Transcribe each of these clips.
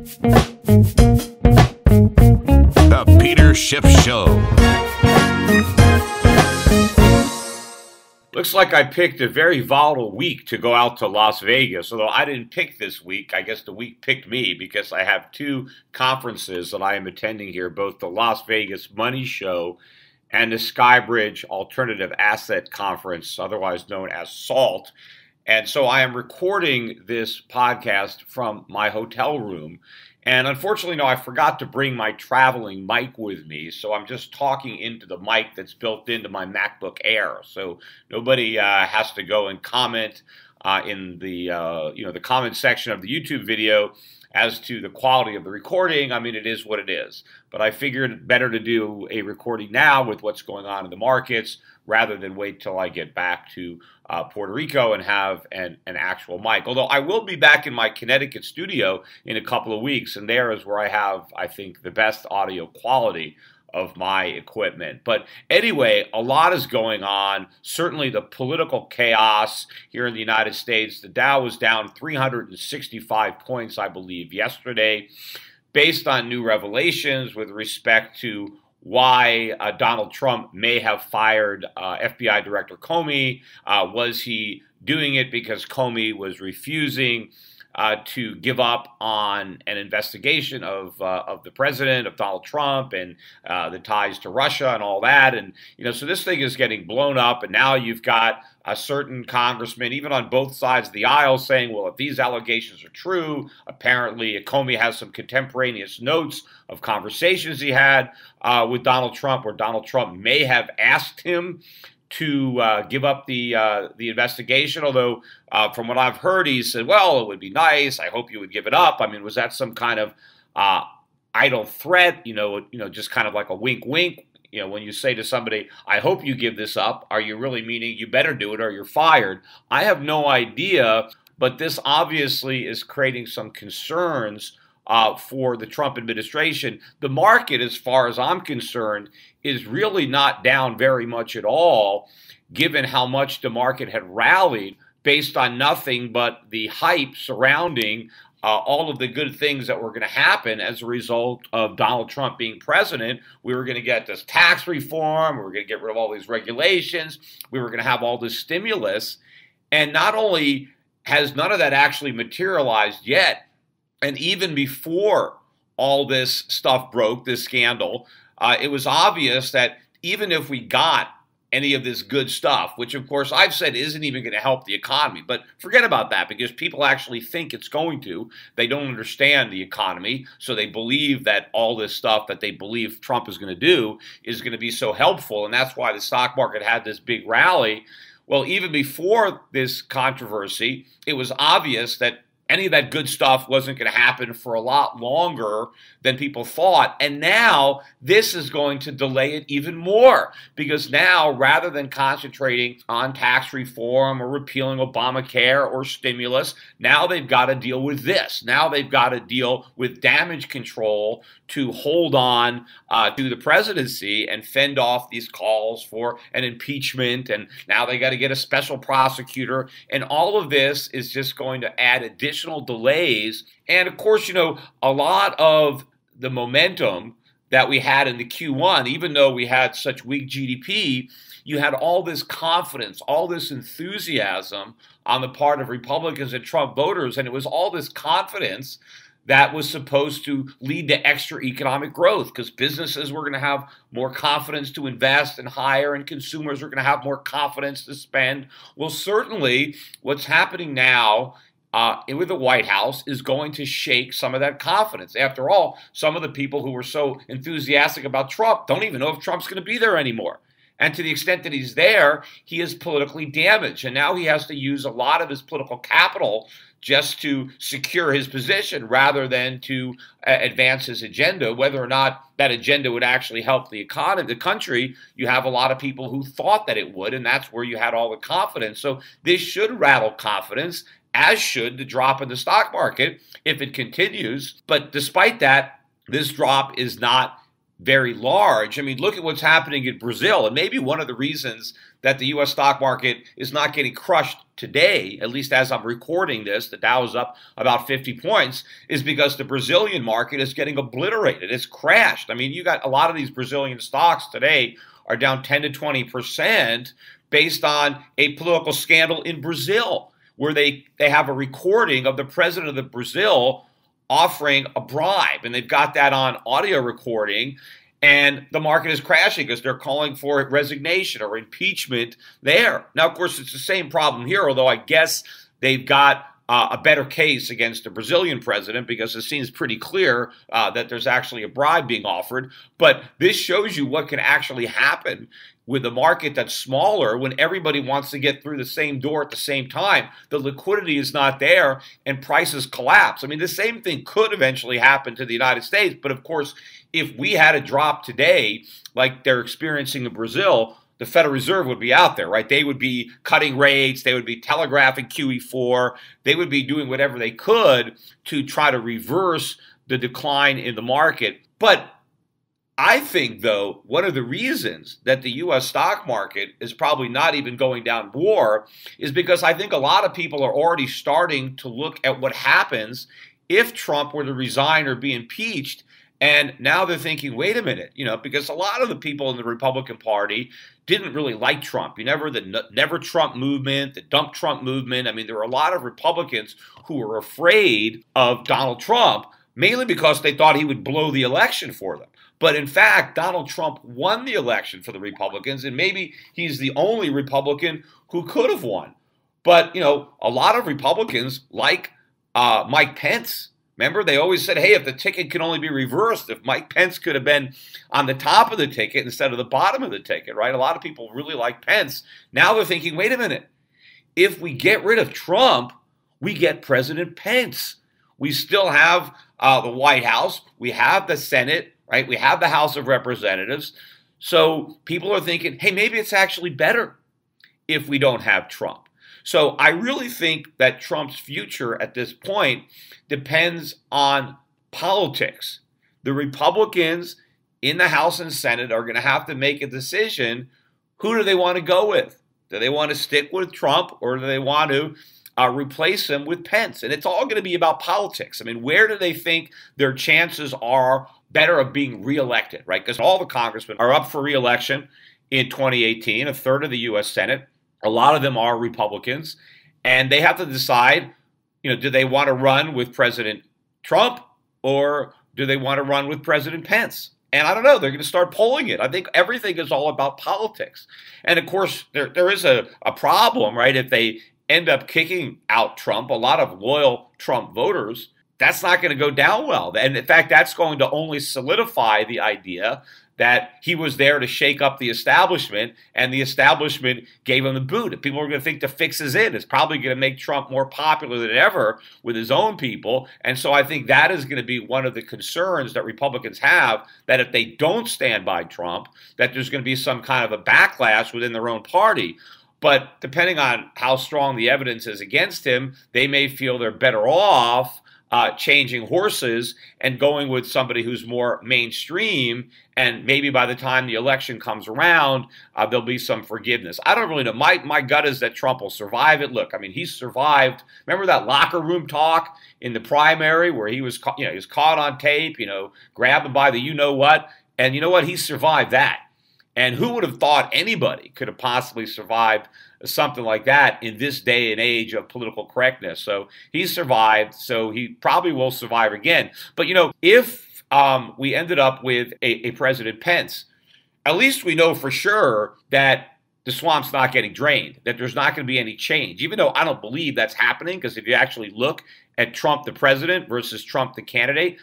The Peter Schiff Show. Looks like I picked a very volatile week to go out to Las Vegas, although I didn't pick this week. I guess the week picked me because I have two conferences that I am attending here, both the Las Vegas Money Show and the Skybridge Alternative Asset Conference, otherwise known as SALT. And so I am recording this podcast from my hotel room. And unfortunately, no, I forgot to bring my traveling mic with me, so I'm just talking into the mic that's built into my MacBook Air. So nobody has to go and comment in the the comment section of the YouTube video as to the quality of the recording. I mean, it is what it is. But I figured better to do a recording now with what's going on in the markets rather than wait till I get back to Puerto Rico and have an actual mic. Although I will be back in my Connecticut studio in a couple of weeks, and there is where I have, I think, the best audio quality of my equipment. But anyway, a lot is going on. Certainly the political chaos here in the United States. The Dow was down 365 points, I believe, yesterday, based on new revelations with respect to why Donald Trump may have fired FBI Director Comey. Was he doing it because Comey was refusing to give up on an investigation of the president, of Donald Trump, and the ties to Russia and all that? And, so this thing is getting blown up, and now you've got a certain congressman, even on both sides of the aisle, saying, well, if these allegations are true, apparently Comey has some contemporaneous notes of conversations he had with Donald Trump, where Donald Trump may have asked him to give up the investigation, although from what I've heard, he said, well, it would be nice. I hope you would give it up. I mean, was that some kind of idle threat, just kind of like a wink, wink? When you say to somebody, I hope you give this up, are you really meaning you better do it or you're fired? I have no idea, but this obviously is creating some concerns for the Trump administration. The market, as far as I'm concerned, is really not down very much at all, given how much the market had rallied based on nothing but the hype surrounding all of the good things that were going to happen as a result of Donald Trump being president. We were going to get this tax reform. We were going to get rid of all these regulations. We were going to have all this stimulus. And not only has none of that actually materialized yet, and even before all this stuff broke, this scandal, it was obvious that even if we got any of this good stuff, which of course I've said isn't even going to help the economy, but forget about that because people actually think it's going to. They don't understand the economy, so they believe that all this stuff that they believe Trump is going to do is going to be so helpful, and that's why the stock market had this big rally. Well, even before this controversy, it was obvious that any of that good stuff wasn't going to happen for a lot longer than people thought. And now this is going to delay it even more because now, rather than concentrating on tax reform or repealing Obamacare or stimulus, now they've got to deal with this. Now they've got to deal with damage control to hold on to the presidency and fend off these calls for an impeachment. And now they got to get a special prosecutor. And all of this is just going to add additional delays. And of course, a lot of the momentum that we had in the Q1, even though we had such weak GDP, you had all this confidence, all this enthusiasm on the part of Republicans and Trump voters. And it was all this confidence that was supposed to lead to extra economic growth because businesses were going to have more confidence to invest and hire, and consumers were going to have more confidence to spend. Well, certainly what's happening now with the White House is going to shake some of that confidence. After all, some of the people who were so enthusiastic about Trump don't even know if Trump's going to be there anymore. And to the extent that he's there, he is politically damaged. And now he has to use a lot of his political capital just to secure his position rather than to advance his agenda. Whether or not that agenda would actually help the economy, the country, you have a lot of people who thought that it would, and that's where you had all the confidence. So this should rattle confidence, as should the drop in the stock market if it continues. But despite that, this drop is not very large. I mean, look at what's happening in Brazil. And maybe one of the reasons that the U.S. stock market is not getting crushed today, at least as I'm recording this, the Dow is up about 50 points, is because the Brazilian market is getting obliterated. It's crashed. I mean, you got a lot of these Brazilian stocks today are down 10 to 20% based on a political scandal in Brazil, where they have a recording of the president of Brazil offering a bribe, and they've got that on audio recording, and the market is crashing because they're calling for resignation or impeachment there. Now, of course, it's the same problem here, although I guess they've got a better case against the Brazilian president because it seems pretty clear that there's actually a bribe being offered. But this shows you what can actually happen with a market that's smaller when everybody wants to get through the same door at the same time. The liquidity is not there and prices collapse. I mean, the same thing could eventually happen to the United States. But of course, if we had a drop today like they're experiencing in Brazil, the Federal Reserve would be out there, right? They would be cutting rates. They would be telegraphing QE4. They would be doing whatever they could to try to reverse the decline in the market. But I think, though, one of the reasons that the U.S. stock market is probably not even going down more is because I think a lot of people are already starting to look at what happens if Trump were to resign or be impeached. And now they're thinking, wait a minute, because a lot of the people in the Republican Party didn't really like Trump. The Never Trump movement, the Dump Trump movement. I mean, there were a lot of Republicans who were afraid of Donald Trump, mainly because they thought he would blow the election for them. But in fact, Donald Trump won the election for the Republicans, and maybe he's the only Republican who could have won. But, a lot of Republicans like Mike Pence. Remember, they always said, hey, if the ticket could only be reversed, if Mike Pence could have been on the top of the ticket instead of the bottom of the ticket, right? A lot of people really like Pence. Now they're thinking, wait a minute. If we get rid of Trump, we get President Pence. We still have the White House. We have the Senate, right? We have the House of Representatives. So people are thinking, hey, maybe it's actually better if we don't have Trump. So I really think that Trump's future at this point depends on politics. The Republicans in the House and Senate are going to have to make a decision. Who do they want to go with? Do they want to stick with Trump, or do they want to replace him with Pence? And it's all going to be about politics. I mean, where do they think their chances are better of being reelected, right? Because all the congressmen are up for reelection in 2018, a third of the U.S. Senate. A lot of them are Republicans, and they have to decide, do they want to run with President Trump, or do they want to run with President Pence? And I don't know. They're going to start polling it. I think everything is all about politics. And, of course, there is a problem, right? If they end up kicking out Trump, a lot of loyal Trump voters, that's not going to go down well. And, in fact, that's going to only solidify the idea that he was there to shake up the establishment, and the establishment gave him the boot. And people are going to think the fix is in. It's probably going to make Trump more popular than ever with his own people. And so I think that is going to be one of the concerns that Republicans have, that if they don't stand by Trump, that there's going to be some kind of a backlash within their own party. But depending on how strong the evidence is against him, they may feel they're better off changing horses and going with somebody who's more mainstream, and maybe by the time the election comes around, there'll be some forgiveness. I don't really know. My gut is that Trump will survive it. Look, I mean, he survived. Remember that locker room talk in the primary where he was, he was caught on tape, grabbing by the you-know-what, and you know what? He survived that. And who would have thought anybody could have possibly survived something like that in this day and age of political correctness? So he survived, so he probably will survive again. But, if we ended up with a President Pence, at least we know for sure that the swamp's not getting drained, that there's not going to be any change, even though I don't believe that's happening, because if you actually look at Trump the president versus Trump the candidate,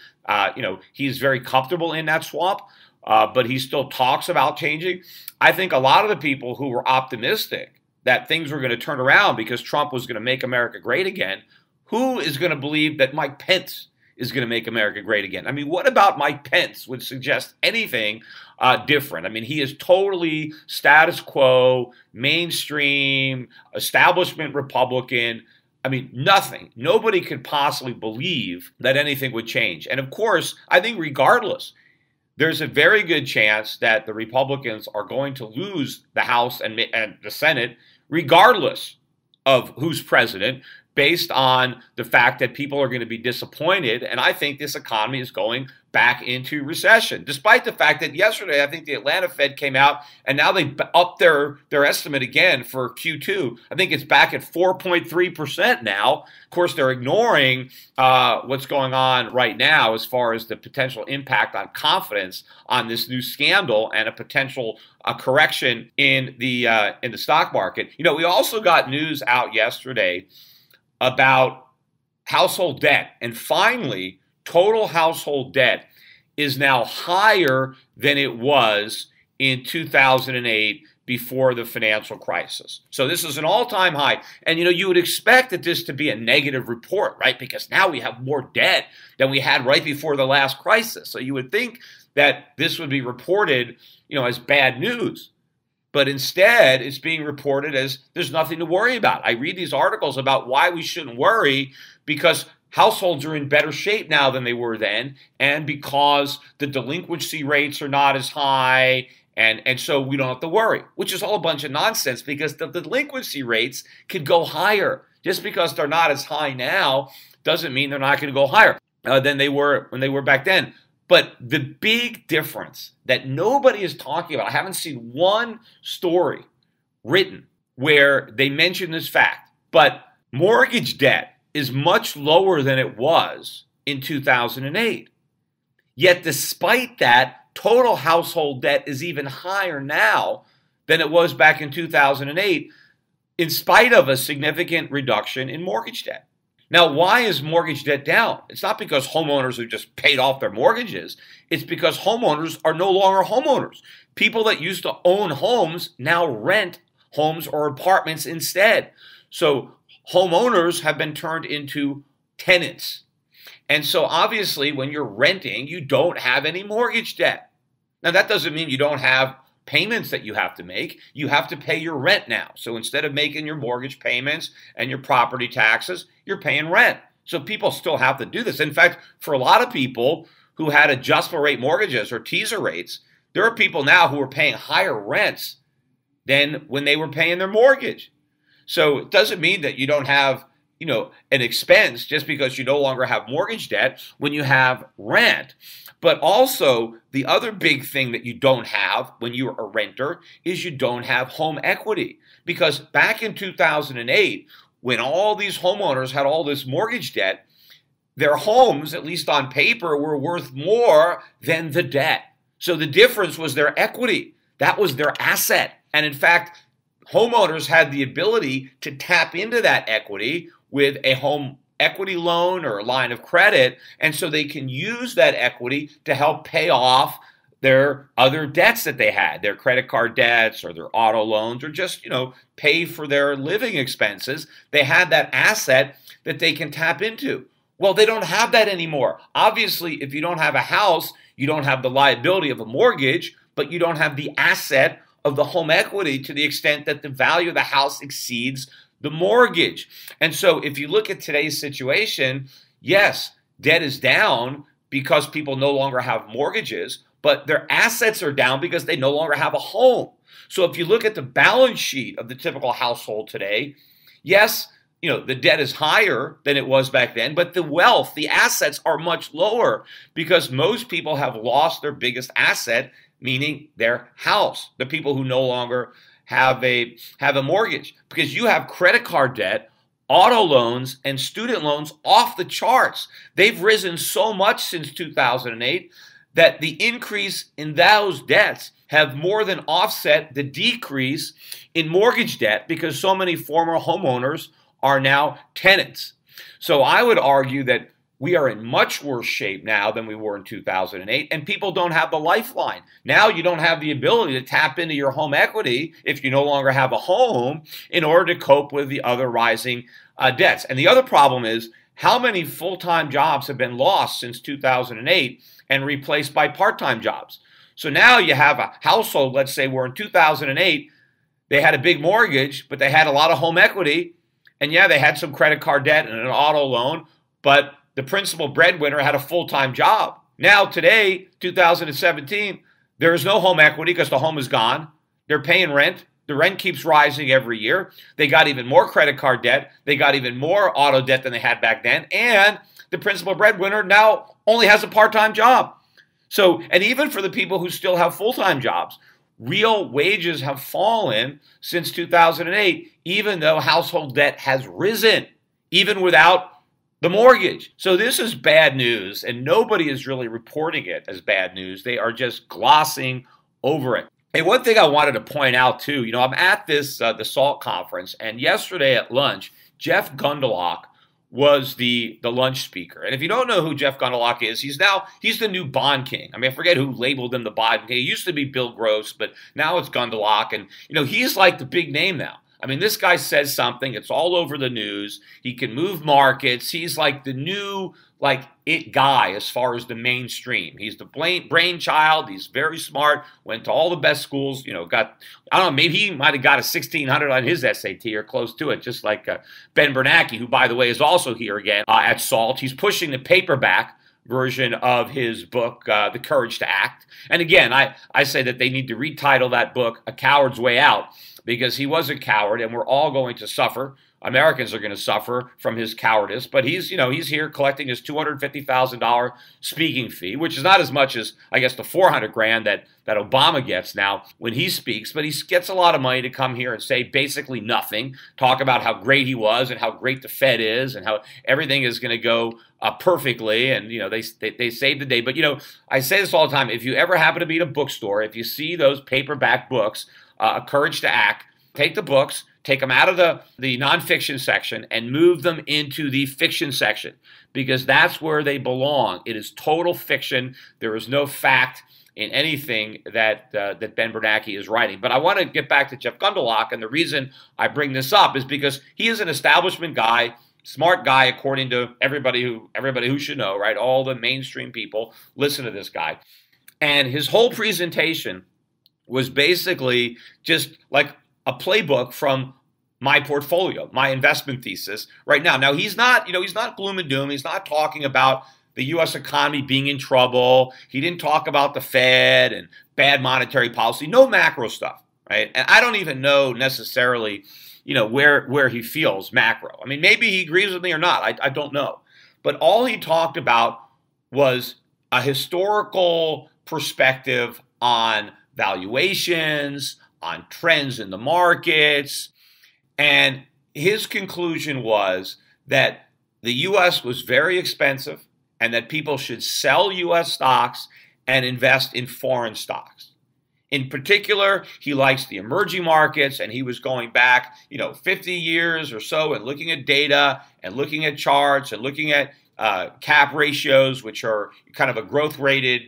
he's very comfortable in that swamp. But he still talks about changing. I think a lot of the people who were optimistic that things were going to turn around because Trump was going to make America great again, who is going to believe that Mike Pence is going to make America great again? I mean, what about Mike Pence would suggest anything different? I mean, he is totally status quo, mainstream, establishment Republican. I mean, nothing. Nobody could possibly believe that anything would change. And of course, I think regardless, there's a very good chance that the Republicans are going to lose the House and the Senate, regardless of who's president based on the fact that people are going to be disappointed. And I think this economy is going back into recession, despite the fact that yesterday, I think the Atlanta Fed came out and now they upped their estimate again for Q2. I think it's back at 4.3% now. Of course, they're ignoring what's going on right now as far as the potential impact on confidence on this new scandal and a potential correction in the stock market. You know, we also got news out yesterday about household debt. And finally, total household debt is now higher than it was in 2008 before the financial crisis. So this is an all-time high. And, you know, you would expect that this to be a negative report, right? Because now we have more debt than we had right before the last crisis. So you would think that this would be reported, you know, as bad news. But instead, it's being reported as there's nothing to worry about. I read these articles about why we shouldn't worry because households are in better shape now than they were then, and because the delinquency rates are not as high, and so we don't have to worry, which is all a bunch of nonsense because the delinquency rates could go higher. Just because they're not as high now doesn't mean they're not going to go higher than they were when they were back then. But the big difference that nobody is talking about, I haven't seen one story written where they mention this fact, but mortgage debt is much lower than it was in 2008. Yet despite that, total household debt is even higher now than it was back in 2008, in spite of a significant reduction in mortgage debt. Now, why is mortgage debt down? It's not because homeowners have just paid off their mortgages. It's because homeowners are no longer homeowners. People that used to own homes now rent homes or apartments instead. So homeowners have been turned into tenants. And so obviously when you're renting, you don't have any mortgage debt. Now, that doesn't mean you don't have payments that you have to make. You have to pay your rent now. So instead of making your mortgage payments and your property taxes, you're paying rent. So people still have to do this. In fact, for a lot of people who had adjustable rate mortgages or teaser rates, there are people now who are paying higher rents than when they were paying their mortgage. So it doesn't mean that you don't have, you know, an expense just because you no longer have mortgage debt when you have rent. But also, the other big thing that you don't have when you're a renter is you don't have home equity. Because back in 2008, when all these homeowners had all this mortgage debt, their homes, at least on paper, were worth more than the debt. So the difference was their equity. That was their asset. And in fact, homeowners had the ability to tap into that equity with a home equity loan or a line of credit, and so they can use that equity to help pay off their other debts that they had, their credit card debts or their auto loans, or just, you know, pay for their living expenses. They had that asset that they can tap into. Well, they don't have that anymore. Obviously, if you don't have a house, you don't have the liability of a mortgage, but you don't have the asset of the home equity to the extent that the value of the house exceeds the mortgage. And so if you look at today's situation, yes, debt is down because people no longer have mortgages, but their assets are down because they no longer have a home. So if you look at the balance sheet of the typical household today, yes, you know, the debt is higher than it was back then, but the wealth, the assets are much lower because most people have lost their biggest asset, meaning their house, the people who no longer have a mortgage, because you have credit card debt, auto loans, and student loans off the charts. They've risen so much since 2008 that the increase in those debts have more than offset the decrease in mortgage debt because so many former homeowners are now tenants. So I would argue that we are in much worse shape now than we were in 2008, and people don't have the lifeline. Now you don't have the ability to tap into your home equity if you no longer have a home in order to cope with the other rising debts. And the other problem is how many full-time jobs have been lost since 2008 and replaced by part-time jobs. So now you have a household, let's say where in 2008, they had a big mortgage, but they had a lot of home equity, and yeah, they had some credit card debt and an auto loan, but the principal breadwinner had a full-time job. Now today, 2017, there is no home equity because the home is gone. They're paying rent. The rent keeps rising every year. They got even more credit card debt. They got even more auto debt than they had back then. And the principal breadwinner now only has a part-time job. So, and even for the people who still have full-time jobs, real wages have fallen since 2008, even though household debt has risen, even without the mortgage. So this is bad news, and nobody is really reporting it as bad news. They are just glossing over it. Hey, one thing I wanted to point out too, I'm at this the SALT conference, and yesterday at lunch, Jeff Gundlach was the lunch speaker. And if you don't know who Jeff Gundlach is, he's the new bond king. I mean, I forget who labeled him the bond king. It used to be Bill Gross, but now it's Gundlach, and he's like the big name now. I mean, this guy says something, it's all over the news. He can move markets. He's like the new, it guy as far as the mainstream. He's the brainchild. He's very smart, went to all the best schools, got, I don't know, maybe he might have got a 1600 on his SAT or close to it, just like Ben Bernanke, who, by the way, is also here again at SALT. He's pushing the paperback version of his book, The Courage to Act. And again, I say that they need to retitle that book, A Coward's Way Out, because he was a coward, and we're all going to suffer. Americans are going to suffer from his cowardice, but he's here collecting his $250,000 speaking fee, which is not as much as, I guess, the $400,000 that Obama gets now when he speaks, but he gets a lot of money to come here and say basically nothing, talk about how great he was and how great the Fed is and how everything is going to go perfectly, and they saved the day. But I say this all the time: if you ever happen to be at a bookstore, if you see those paperback books, A Courage to Act, take the books, take them out of the nonfiction section and move them into the fiction section, because that's where they belong. It is total fiction. There is no fact in anything that Ben Bernanke is writing. But I want to get back to Jeff Gundlach, and the reason I bring this up is because he is an establishment guy, smart guy, according to everybody who should know, right? All the mainstream people listen to this guy. And his whole presentation was basically just like a playbook from my portfolio, my investment thesis right now. Now, he's not gloom and doom. He's not talking about the U.S. economy being in trouble. He didn't talk about the Fed and bad monetary policy. No macro stuff, right? And I don't even know necessarily, where he feels macro. I mean, maybe he agrees with me or not. I don't know. But all he talked about was a historical perspective on valuations, on trends in the markets. And his conclusion was that the U.S. was very expensive and that people should sell U.S. stocks and invest in foreign stocks. In particular, he likes the emerging markets, and he was going back, 50 years or so and looking at data and looking at charts and looking at cap ratios, which are kind of a growth-rated,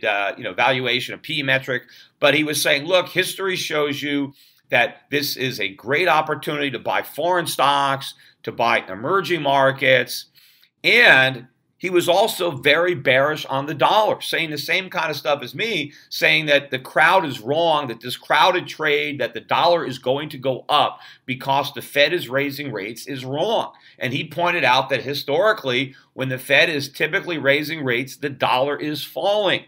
valuation, a P metric. But he was saying, look, history shows you that this is a great opportunity to buy foreign stocks, to buy emerging markets. And he was also very bearish on the dollar, saying the same kind of stuff as me, saying that the crowd is wrong, that this crowded trade, that the dollar is going to go up because the Fed is raising rates is wrong. And he pointed out that historically, when the Fed is typically raising rates, the dollar is falling.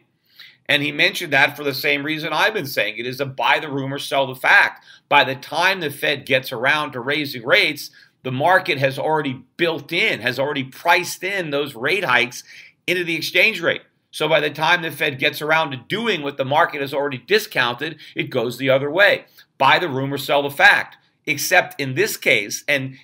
And he mentioned that for the same reason I've been saying. It is a buy the rumor, sell the fact. By the time the Fed gets around to raising rates, the market has already has already priced in those rate hikes into the exchange rate. So by the time the Fed gets around to doing what the market has already discounted, it goes the other way. Buy the rumor, sell the fact. Except in this case, and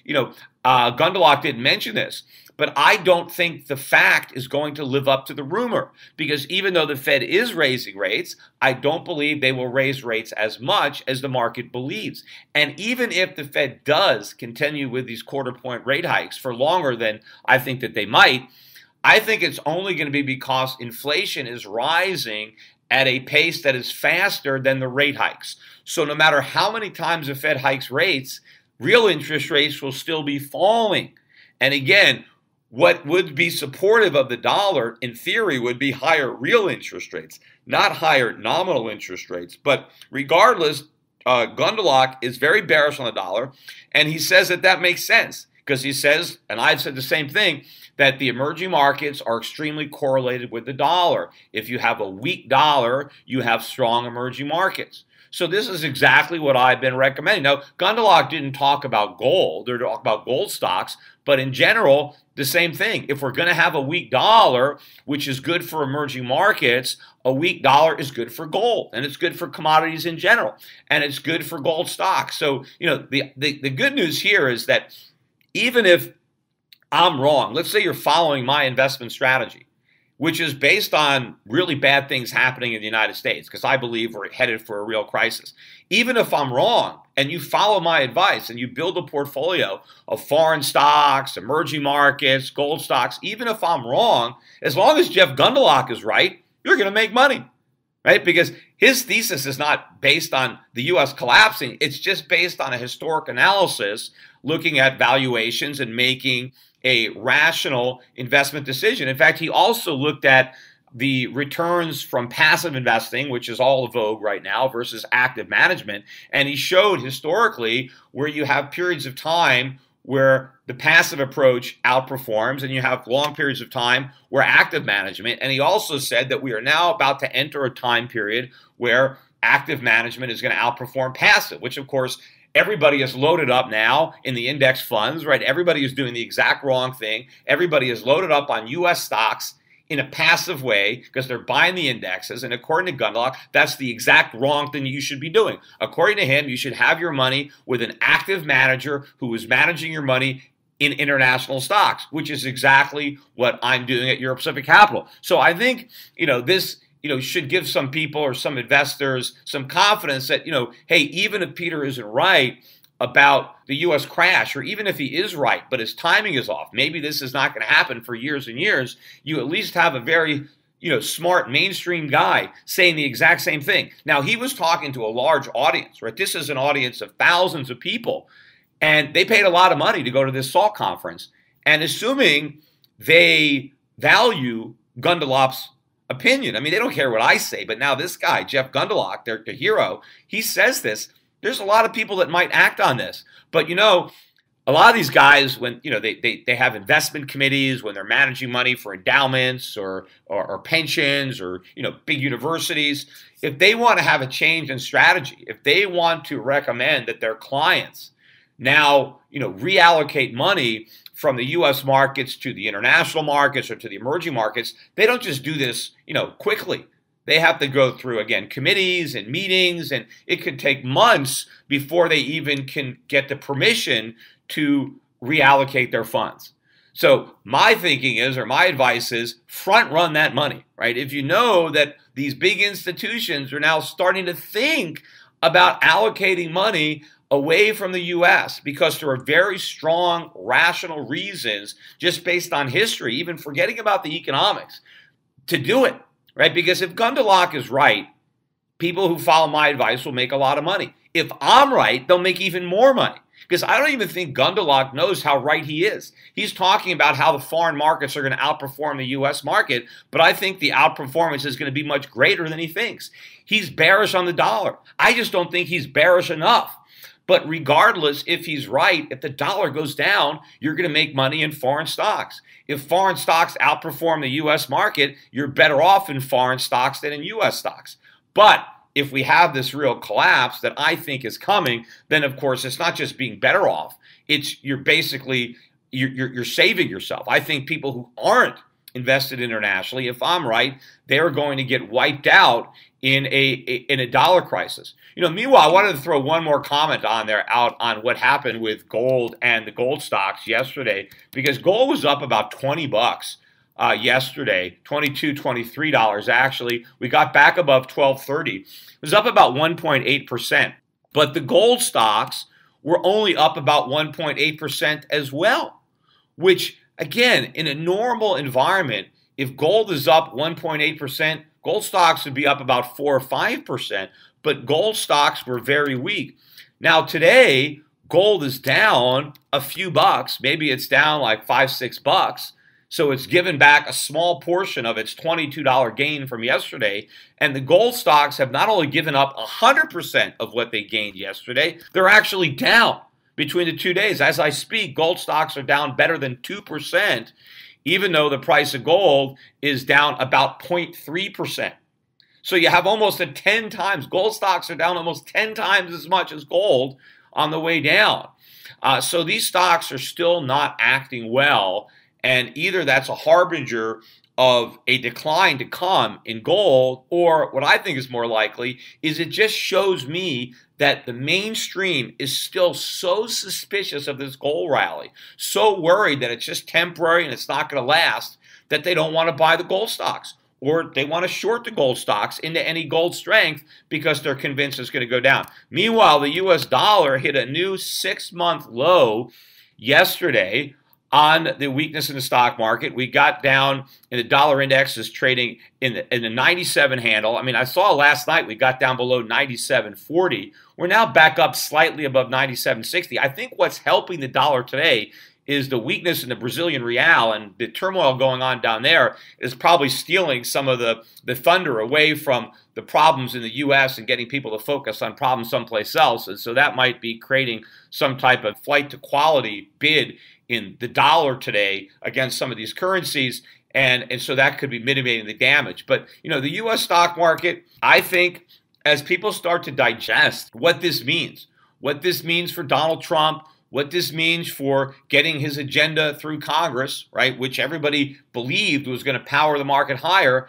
Gundlach didn't mention this, but I don't think the fact is going to live up to the rumor, because even though the Fed is raising rates, I don't believe they will raise rates as much as the market believes. And even if the Fed does continue with these quarter-point rate hikes for longer than I think that they might, I think it's only going to be because inflation is rising at a pace that is faster than the rate hikes. So no matter how many times the Fed hikes rates, real interest rates will still be falling. And again, what would be supportive of the dollar, in theory, would be higher real interest rates, not higher nominal interest rates. But regardless, Gundlach is very bearish on the dollar, and he says that makes sense. because he says, and I've said the same thing, that the emerging markets are extremely correlated with the dollar. If you have a weak dollar, you have strong emerging markets. So this is exactly what I've been recommending. Now, Gundlach didn't talk about gold or talk about gold stocks, but in general, the same thing. If we're going to have a weak dollar, which is good for emerging markets, a weak dollar is good for gold, and it's good for commodities in general, and it's good for gold stocks. So, the good news here is that even if I'm wrong, let's say you're following my investment strategy, which is based on really bad things happening in the United States, because I believe we're headed for a real crisis. Even if I'm wrong and you follow my advice and you build a portfolio of foreign stocks, emerging markets, gold stocks, even if I'm wrong, as long as Jeff Gundlach is right, you're going to make money, right? Because his thesis is not based on the U.S. collapsing. It's just based on a historic analysis, looking at valuations and making a rational investment decision. In fact, he also looked at the returns from passive investing, which is all the vogue right now, versus active management. And he showed historically where you have periods of time where the passive approach outperforms and you have long periods of time where active management. And he also said that we are now about to enter a time period where active management is going to outperform passive, which of course everybody is loaded up now in the index funds, right? Everybody is doing the exact wrong thing. Everybody is loaded up on U.S. stocks in a passive way because they're buying the indexes. And according to Gundlach, that's the exact wrong thing that you should be doing. According to him, you should have your money with an active manager who is managing your money in international stocks, which is exactly what I'm doing at Europe Pacific Capital. So I think, this should give some people or some investors some confidence that, hey, even if Peter isn't right about the U.S. crash, or even if he is right, but his timing is off, maybe this is not going to happen for years and years, you at least have a very, smart mainstream guy saying the exact same thing. Now, he was talking to a large audience, right? This is an audience of thousands of people, and they paid a lot of money to go to this SALT conference. And assuming they value Gundlach's opinion. I mean, they don't care what I say, but now this guy, Jeff Gundlach, their hero, he says this. There's a lot of people that might act on this. But, a lot of these guys, when, they have investment committees, when they're managing money for endowments or pensions or, big universities, if they want to have a change in strategy, if they want to recommend that their clients now, reallocate money from the U.S. markets to the international markets or to the emerging markets, they don't just do this, quickly. They have to go through, again, committees and meetings, and it could take months before they even can get the permission to reallocate their funds. So my thinking is, or my advice is, front run that money, right? If you know that these big institutions are now starting to think about allocating money away from the U.S. because there are very strong rational reasons just based on history, even forgetting about the economics, to do it, right? Because if Gundlach is right, people who follow my advice will make a lot of money. If I'm right, they'll make even more money. Because I don't even think Gundlach knows how right he is. He's talking about how the foreign markets are going to outperform the U.S. market, but I think the outperformance is going to be much greater than he thinks. He's bearish on the dollar. I just don't think he's bearish enough. But regardless, if he's right, if the dollar goes down, you're going to make money in foreign stocks. If foreign stocks outperform the U.S. market, you're better off in foreign stocks than in U.S. stocks. But if we have this real collapse that I think is coming, then of course it's not just being better off. You're basically saving yourself. I think people who aren't invested internationally, if I'm right, they're going to get wiped out in a dollar crisis. Meanwhile, I wanted to throw one more comment out on what happened with gold and the gold stocks yesterday, because gold was up about 20 bucks yesterday, $22, $23 actually. We got back above 1230. It was up about 1.8%. But the gold stocks were only up about 1.8% as well, which again, in a normal environment, if gold is up 1.8%, gold stocks would be up about 4 or 5%, but gold stocks were very weak. Now today, gold is down a few bucks. Maybe it's down like $5, $6. So it's given back a small portion of its $22 gain from yesterday. And the gold stocks have not only given up 100% of what they gained yesterday, they're actually down. between the 2 days. As I speak, gold stocks are down better than 2%, even though the price of gold is down about 0.3%. So you have almost a 10 times, gold stocks are down almost 10 times as much as gold on the way down. So these stocks are still not acting well, and either that's a harbinger of a decline to come in gold, or what I think is more likely is it just shows me that the mainstream is still so suspicious of this gold rally, so worried that it's just temporary and it's not going to last, that they don't want to buy the gold stocks, or they want to short the gold stocks into any gold strength because they're convinced it's going to go down. Meanwhile, the U.S. dollar hit a new 6-month low yesterday on the weakness in the stock market. We got down, and the dollar index is trading in the 97 handle. I mean, I saw last night we got down below 97.40. We're now back up slightly above 97.60. I think what's helping the dollar today is the weakness in the Brazilian real, and the turmoil going on down there is probably stealing some of the thunder away from the problems in the U.S. and getting people to focus on problems someplace else. And so that might be creating some type of flight to quality bid in the dollar today against some of these currencies, and so that could be mitigating the damage. But, you know, the U.S. stock market, I think, as people start to digest what this means for Donald Trump, what this means for getting his agenda through Congress, right, which everybody believed was going to power the market higher,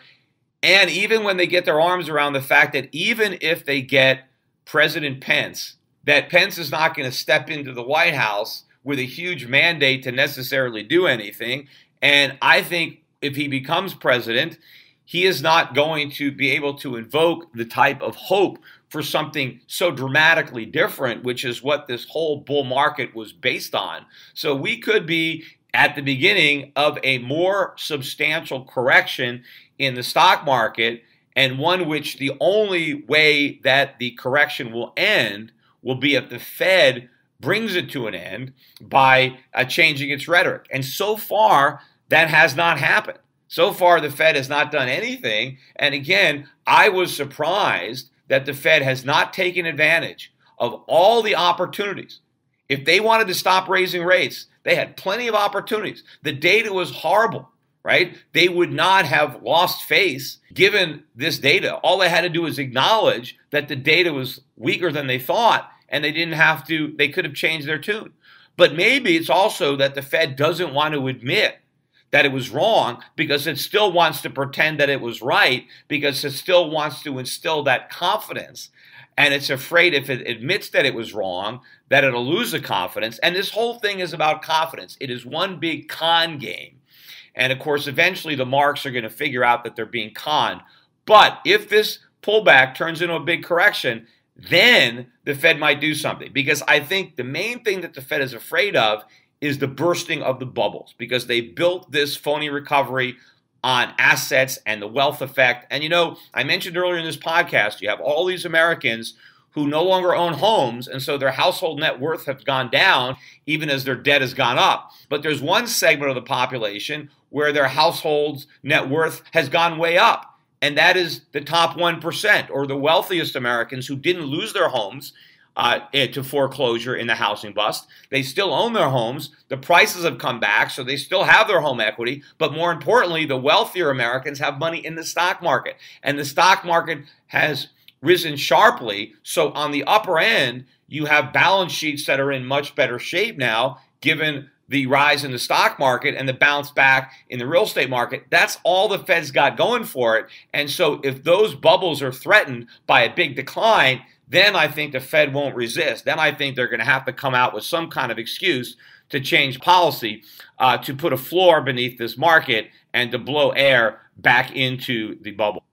and even when they get their arms around the fact that even if they get President Pence, that Pence is not going to step into the White House with a huge mandate to necessarily do anything. And I think if he becomes president, he is not going to be able to invoke the type of hope for something so dramatically different, which is what this whole bull market was based on. So we could be at the beginning of a more substantial correction in the stock market, and one which the only way that the correction will end will be if the Fed brings it to an end by changing its rhetoric. And so far, that has not happened. So far, the Fed has not done anything. And again, I was surprised that the Fed has not taken advantage of all the opportunities. If they wanted to stop raising rates, they had plenty of opportunities. The data was horrible, right? They would not have lost face given this data. All they had to do was acknowledge that the data was weaker than they thought, and they didn't have to, they could have changed their tune. But maybe it's also that the Fed doesn't want to admit that it was wrong because it still wants to pretend that it was right, because it still wants to instill that confidence. And it's afraid if it admits that it was wrong, that it'll lose the confidence. And this whole thing is about confidence. It is one big con game. And of course, eventually the marks are going to figure out that they're being conned. But if this pullback turns into a big correction, then the Fed might do something. Because I think the main thing that the Fed is afraid of is the bursting of the bubbles, because they built this phony recovery on assets and the wealth effect. And, you know, I mentioned earlier in this podcast, you have all these Americans who no longer own homes, and so their household net worth has gone down even as their debt has gone up. But there's one segment of the population where their household's net worth has gone way up. And that is the top 1%, or the wealthiest Americans who didn't lose their homes to foreclosure in the housing bust. They still own their homes. The prices have come back, so they still have their home equity. But more importantly, the wealthier Americans have money in the stock market. And the stock market has risen sharply. So on the upper end, you have balance sheets that are in much better shape now, given the rise in the stock market and the bounce back in the real estate market. That's all the Fed's got going for it. And so if those bubbles are threatened by a big decline, then I think the Fed won't resist. Then I think they're going to have to come out with some kind of excuse to change policy, to put a floor beneath this market and to blow air back into the bubble.